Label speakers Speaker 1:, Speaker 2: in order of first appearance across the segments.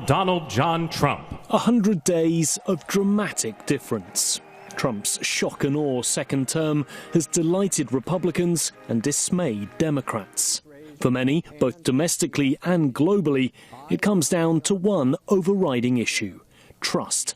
Speaker 1: Donald John Trump.
Speaker 2: 100 days of dramatic difference. Trump's shock and awe second term has delighted Republicans and dismayed Democrats. For many, both domestically and globally, it comes down to one overriding issue: trust.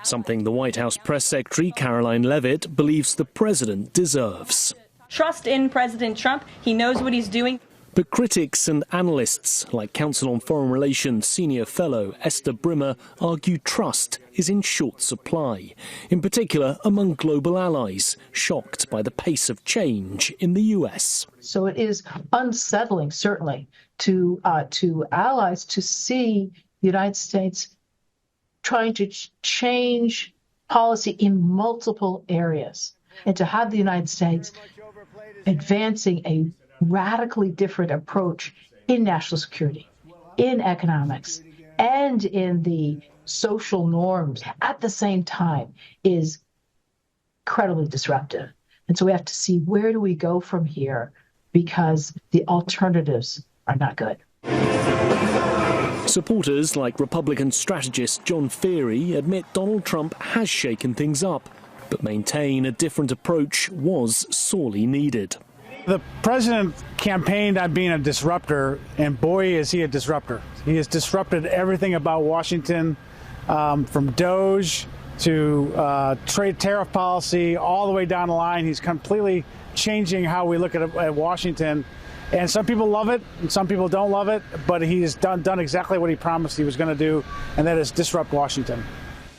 Speaker 2: Something the White House press secretary Caroline Leavitt believes the president deserves.
Speaker 3: Trust in President Trump. He knows what he's doing.
Speaker 2: But critics and analysts, like Council on Foreign Relations senior fellow Esther Brimmer, argue trust is in short supply, in particular among global allies, shocked by the pace of change in the US.
Speaker 4: So it is unsettling, certainly, to allies to see the United States trying to change policy in multiple areas, and to have the United States advancing a radically different approach in national security, in economics, and in the social norms at the same time is incredibly disruptive. And so we have to see, where do we go from here, because the alternatives are not good.
Speaker 2: Supporters like Republican strategist John Feary admit Donald Trump has shaken things up, but maintain a different approach was sorely needed.
Speaker 5: The president campaigned on being a disruptor, and boy, is he a disruptor. He has disrupted everything about Washington, from DOGE to trade tariff policy, all the way down the line. He's completely changing how we look at Washington. And some people love it, and some people don't love it, but he's done exactly what he promised he was going to do, and that is disrupt Washington.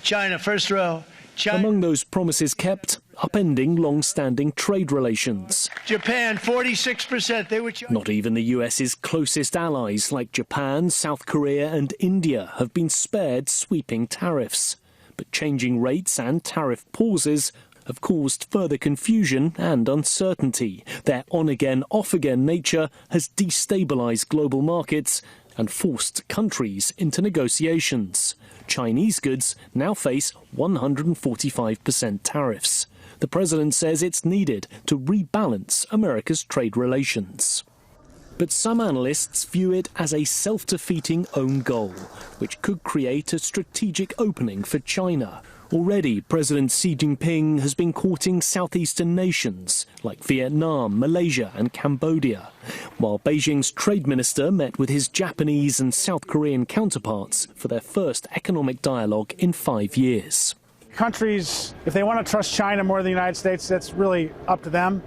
Speaker 6: China, first row. China.
Speaker 2: Among those promises kept, upending long-standing trade relations.
Speaker 6: Japan, 46%.
Speaker 2: Not even the US's closest allies like Japan, South Korea and India have been spared sweeping tariffs. But changing rates and tariff pauses have caused further confusion and uncertainty. Their on-again, off-again nature has destabilized global markets and forced countries into negotiations. Chinese goods now face 145% tariffs. The president says it's needed to rebalance America's trade relations. But some analysts view it as a self-defeating own goal, which could create a strategic opening for China. Already, President Xi Jinping has been courting southeastern nations like Vietnam, Malaysia and Cambodia, while Beijing's trade minister met with his Japanese and South Korean counterparts for their first economic dialogue in 5 years.
Speaker 5: Countries, if they want to trust China more than the United States, that's really up to them.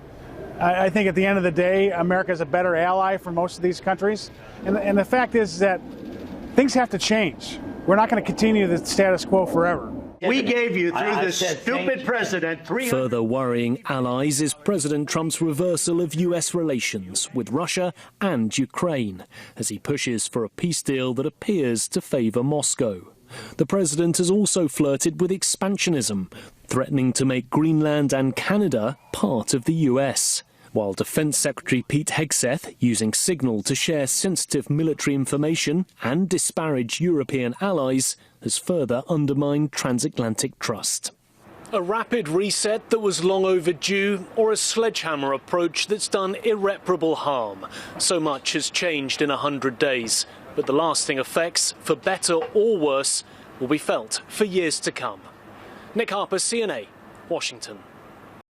Speaker 5: I think at the end of the day, America is a better ally for most of these countries. And the fact is that things have to change. We're not going to continue the status quo forever.
Speaker 6: We gave you, through this stupid president,
Speaker 2: Further worrying allies is President Trump's reversal of US relations with Russia and Ukraine, as he pushes for a peace deal that appears to favor Moscow. The president has also flirted with expansionism, threatening to make Greenland and Canada part of the US. While Defense Secretary Pete Hegseth, using Signal to share sensitive military information and disparage European allies, has further undermined transatlantic trust. A rapid reset that was long overdue, or a sledgehammer approach that's done irreparable harm. So much has changed in 100 days, but the lasting effects, for better or worse, will be felt for years to come. Nick Harper, CNA, Washington.